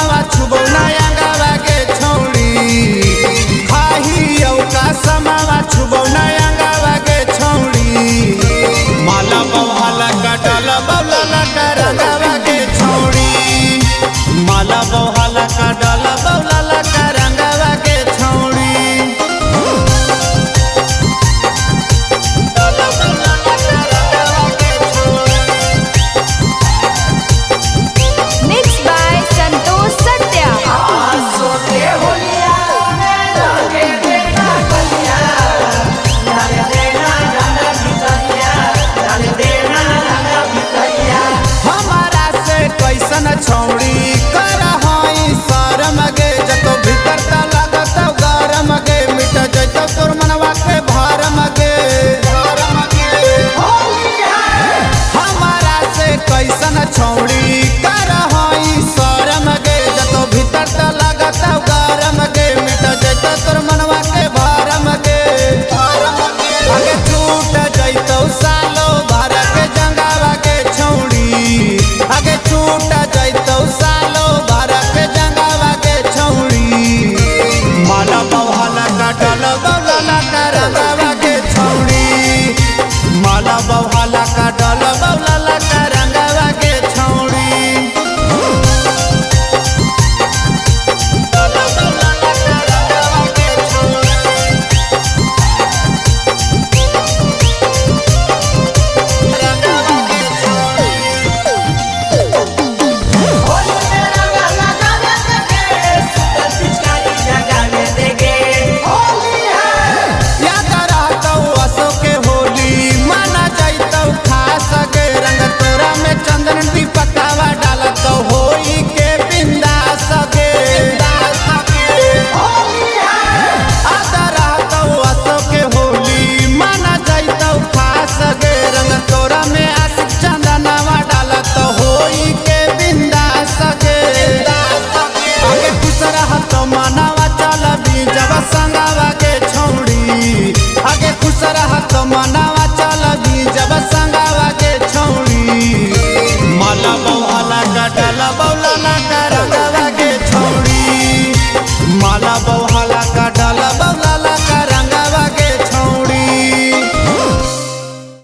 समावा छुबो नया गावा के छौड़ी खाही औका समावा छुबो नया गावा के छौड़ी माला बवाला कटल बवला करंगवा के छौड़ी माला बवाला कटल बवला करंगवा के छौड़ी छौड़ी कर हई शरम गे जतो भीतर त लागत गरम गे मिट जतो तोर मनवा के भरम गे हमारा से कैसन छौड़ी कर हई शरम गे जतो भीतर त लागत गरम गे मिट जतो तोर मनवा के भरम गे आगे छूट जतो सालो भर के जंगावा के छौड़ी आगे छूट सालो बारा के जंगावा के छौड़ी माला बवाला कटल बवला करंगवा के छौड़ी माला बवाला कटल बवला करंगवा के छौड़ी आगे खुश रहत मनावा चलबी जब संगावा के छौड़ी माला बवाला कटल बवला करंगवा के छौड़ी माला